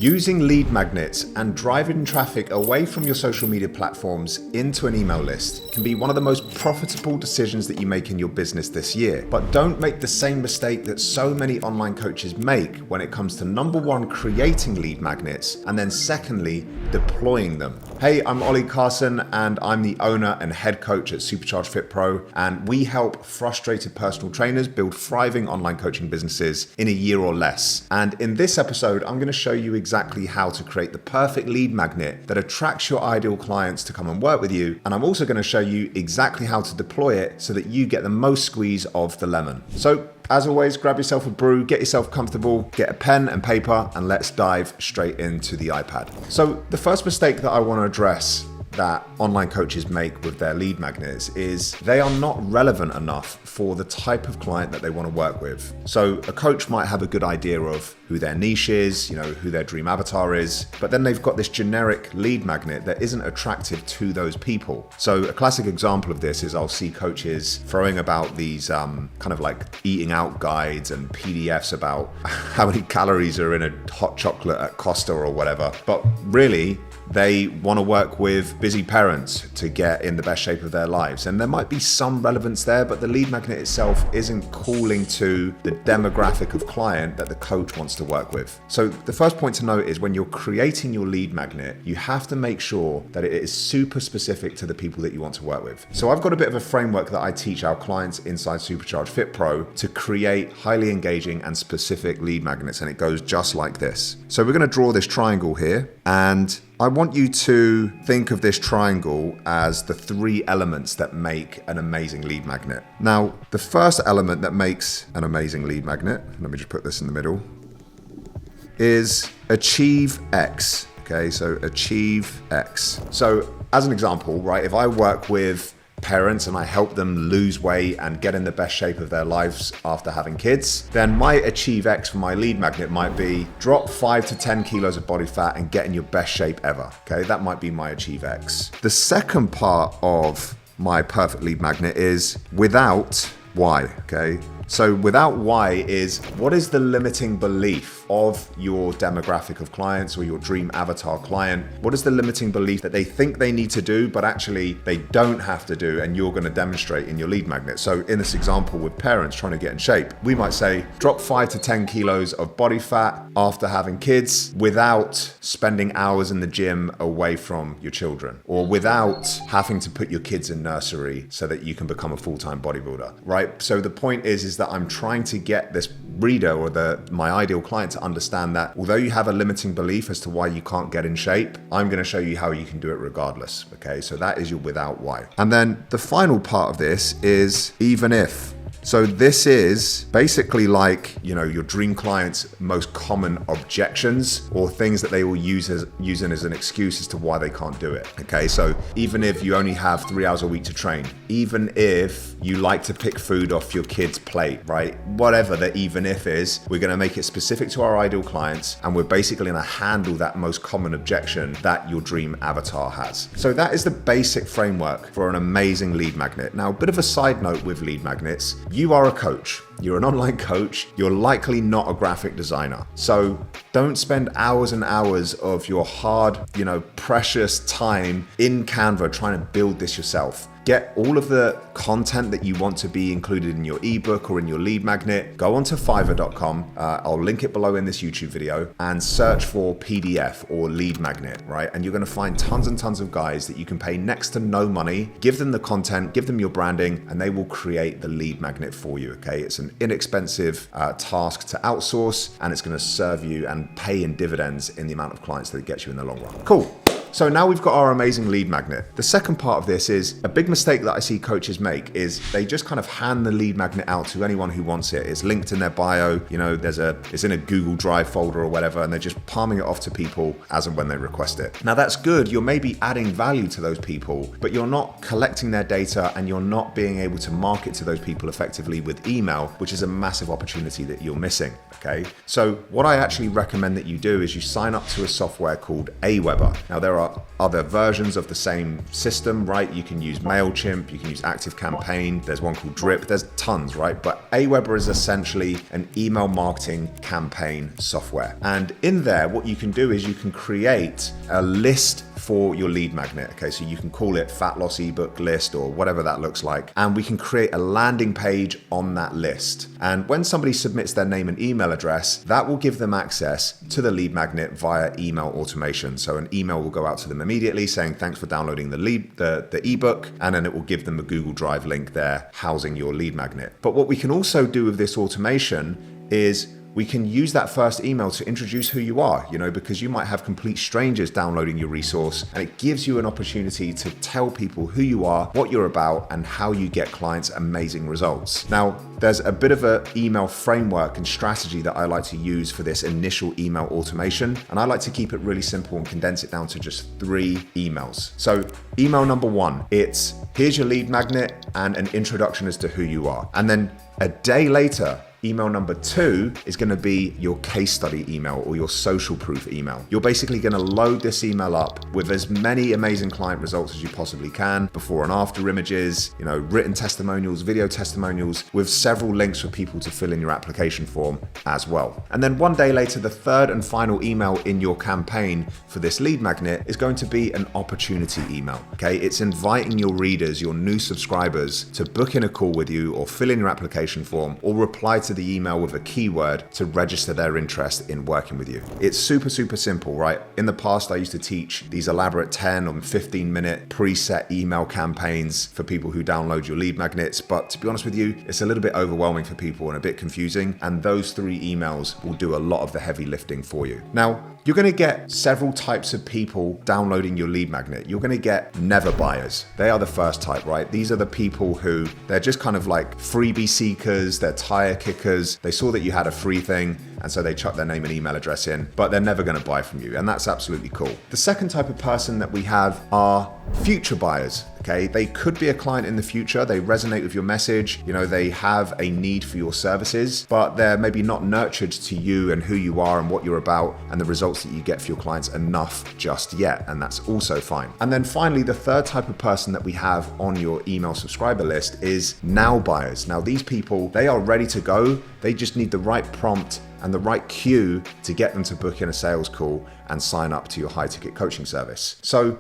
Using lead magnets and driving traffic away from your social media platforms into an email list can be one of the most profitable decisions that you make in your business this year. But don't make the same mistake that so many online coaches make when it comes to number one, creating lead magnets, and then secondly, deploying them. Hey, I'm Ollie Carson and I'm the owner and head coach at Supercharged Fit Pro, and we help frustrated personal trainers build thriving online coaching businesses in a year or less. And in this episode, I'm going to show you exactly how to create the perfect lead magnet that attracts your ideal clients to come and work with you. And I'm also going to show you exactly how to deploy it so that you get the most squeeze of the lemon. So as always, grab yourself a brew, get yourself comfortable, get a pen and paper, and let's dive straight into the iPad. So the first mistake that I want to address that online coaches make with their lead magnets is they are not relevant enough for the type of client that they want to work with. So a coach might have a good idea of who their niche is, who their dream avatar is, but then they've got this generic lead magnet that isn't attractive to those people. So a classic example of this is I'll see coaches throwing about these kind of like eating out guides and PDFs about how many calories are in a hot chocolate at Costa or whatever. But really, they want to work with busy parents to get in the best shape of their lives. And there might be some relevance there, but the lead magnet itself isn't calling to the demographic of client that the coach wants to work with. So the first point to note is when you're creating your lead magnet, you have to make sure that it is super specific to the people that you want to work with. So I've got a bit of a framework that I teach our clients inside Supercharged Fit Pro to create highly engaging and specific lead magnets. And it goes just like this. So we're going to draw this triangle here, and I want you to think of this triangle as the three elements that make an amazing lead magnet. Now, the first element that makes an amazing lead magnet, let me just put this in the middle, is achieve X. Okay, so achieve X. So as an example, right, if I work with parents and I help them lose weight and get in the best shape of their lives after having kids, then my achieve X for my lead magnet might be drop 5 to 10 kilos of body fat and get in your best shape ever. Okay, that might be my achieve X. The second part of my perfect lead magnet is without Y. Okay, so without Y is what is the limiting belief of your demographic of clients or your dream avatar client? What is the limiting belief that they think they need to do, but actually they don't have to do, and you're going to demonstrate in your lead magnet? So in this example with parents trying to get in shape, we might say drop 5 to 10 kilos of body fat after having kids without spending hours in the gym away from your children, or without having to put your kids in nursery so that you can become a full-time bodybuilder, right? So the point is that I'm trying to get this reader or my ideal client to understand that although you have a limiting belief as to why you can't get in shape, I'm going to show you how you can do it regardless. Okay, so that is your without why. And then the final part of this is even if. So this is basically like, your dream client's most common objections or things that they will using as an excuse as to why they can't do it. Okay, so even if you only have 3 hours a week to train, even if you like to pick food off your kid's plate, right? Whatever the even if is, we're going to make it specific to our ideal clients, and we're basically going to handle that most common objection that your dream avatar has. So that is the basic framework for an amazing lead magnet. Now, a bit of a side note with lead magnets. You are a coach. You're an online coach. You're likely not a graphic designer. So don't spend hours and hours of your hard, precious time in Canva trying to build this yourself. Get all of the content that you want to be included in your ebook or in your lead magnet. Go onto fiverr.com. I'll link it below in this YouTube video, and search for PDF or lead magnet, right? And you're going to find tons and tons of guys that you can pay next to no money. Give them the content, give them your branding, and they will create the lead magnet for you, okay? It's an inexpensive task to outsource, and it's going to serve you and pay in dividends in the amount of clients that it gets you in the long run. Cool. So now we've got our amazing lead magnet. The second part of this is a big mistake that I see coaches make is they just kind of hand the lead magnet out to anyone who wants it. It's linked in their bio, it's in a Google Drive folder or whatever, and they're just palming it off to people as and when they request it. Now that's good. You're maybe adding value to those people, but you're not collecting their data and you're not being able to market to those people effectively with email, which is a massive opportunity that you're missing. Okay. So what I actually recommend that you do is you sign up to a software called Aweber. Now there are are other versions of the same system, right? You can use MailChimp, you can use ActiveCampaign, there's one called Drip, there's tons, right? But Aweber is essentially an email marketing campaign software. And in there, what you can do is you can create a list for your lead magnet. Okay, so you can call it Fat Loss Ebook List or whatever that looks like. And we can create a landing page on that list. And when somebody submits their name and email address, that will give them access to the lead magnet via email automation. So an email will go out to them immediately saying, thanks for downloading the ebook. And then it will give them a Google Drive link there housing your lead magnet. But what we can also do with this automation is we can use that first email to introduce who you are, because you might have complete strangers downloading your resource, and it gives you an opportunity to tell people who you are, what you're about, and how you get clients amazing results. Now, there's a bit of an email framework and strategy that I like to use for this initial email automation, and I like to keep it really simple and condense it down to just 3 emails. So email number 1, it's here's your lead magnet and an introduction as to who you are. And then a day later, email number 2 is going to be your case study email or your social proof email. You're basically going to load this email up with as many amazing client results as you possibly can, before and after images, written testimonials, video testimonials, with several links for people to fill in your application form as well. And then one day later, the third and final email in your campaign for this lead magnet is going to be an opportunity email. Okay, it's inviting your readers, your new subscribers, to book in a call with you or fill in your application form or reply to the email with a keyword to register their interest in working with you. It's super, super simple, right? In the past, I used to teach these elaborate 10 or 15-minute preset email campaigns for people who download your lead magnets. But to be honest with you, it's a little bit overwhelming for people and a bit confusing. And those 3 emails will do a lot of the heavy lifting for you. Now, you're going to get several types of people downloading your lead magnet. You're going to get never buyers. They are the first type, right? These are the people who they're just kind of like freebie seekers, they're tire kickers. They saw that you had a free thing, and so they chuck their name and email address in, but they're never going to buy from you, and that's absolutely cool. The second type of person that we have are future buyers. Okay, they could be a client in the future. They resonate with your message. They have a need for your services, but they're maybe not nurtured to you and who you are and what you're about and the results that you get for your clients enough just yet. And that's also fine. And then finally, the third type of person that we have on your email subscriber list is now buyers. Now, these people, they are ready to go. They just need the right prompt and the right cue to get them to book in a sales call and sign up to your high ticket coaching service. So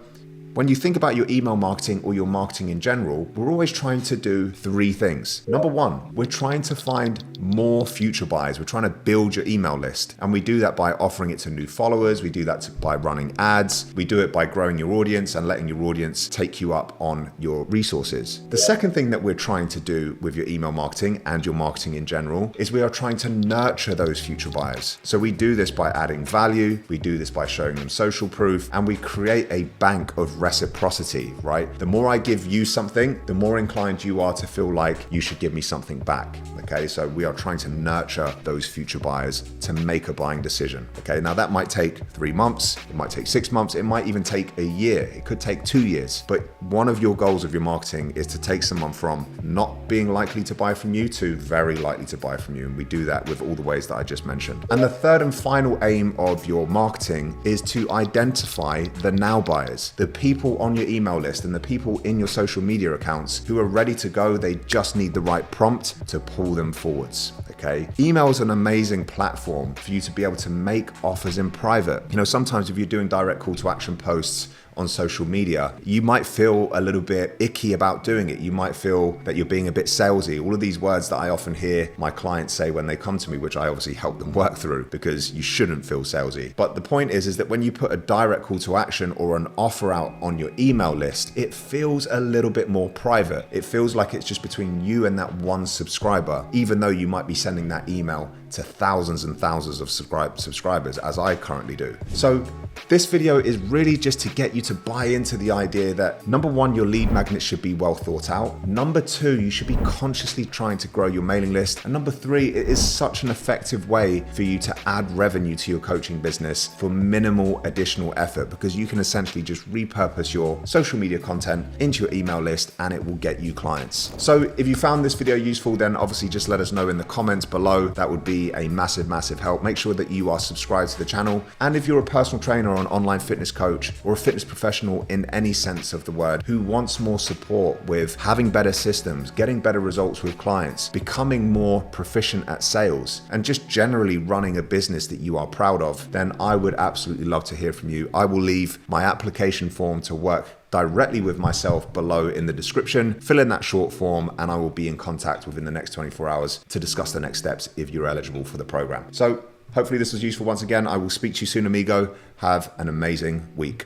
when you think about your email marketing or your marketing in general, we're always trying to do 3 things. Number 1, we're trying to find more future buyers. We're trying to build your email list. And we do that by offering it to new followers. We do that by running ads. We do it by growing your audience and letting your audience take you up on your resources. The second thing that we're trying to do with your email marketing and your marketing in general is we are trying to nurture those future buyers. So we do this by adding value. We do this by showing them social proof, and we create a bank of reciprocity, right? The more I give you something, the more inclined you are to feel like you should give me something back. Okay, so we are trying to nurture those future buyers to make a buying decision. Okay, now that might take 3 months, it might take 6 months, it might even take a year, it could take 2 years. But one of your goals of your marketing is to take someone from not being likely to buy from you to very likely to buy from you. And we do that with all the ways that I just mentioned. And the third and final aim of your marketing is to identify the now buyers, the people on your email list and the people in your social media accounts who are ready to go. They just need the right prompt to pull them forwards. Okay. Email is an amazing platform for you to be able to make offers in private. Sometimes if you're doing direct call to action posts on social media, you might feel a little bit icky about doing it. You might feel that you're being a bit salesy. All of these words that I often hear my clients say when they come to me, which I obviously help them work through, because you shouldn't feel salesy. But the point is that when you put a direct call to action or an offer out on your email list, it feels a little bit more private. It feels like it's just between you and that one subscriber, even though you might be sending that email to thousands and thousands of subscribers, as I currently do. So this video is really just to get you to buy into the idea that number 1, your lead magnet should be well thought out. Number 2, you should be consciously trying to grow your mailing list. And number 3, it is such an effective way for you to add revenue to your coaching business for minimal additional effort, because you can essentially just repurpose your social media content into your email list and it will get you clients. So if you found this video useful, then obviously just let us know in the comments below. That would be a massive help. Make sure that you are subscribed to the channel. And if you're a personal trainer trainer or an online fitness coach or a fitness professional in any sense of the word who wants more support with having better systems, getting better results with clients, becoming more proficient at sales, and just generally running a business that you are proud of, then I would absolutely love to hear from you. I will leave my application form to work directly with myself below in the description. Fill in that short form and I will be in contact within the next 24 hours to discuss the next steps if you're eligible for the program. So hopefully this was useful once again. I will speak to you soon, amigo. Have an amazing week.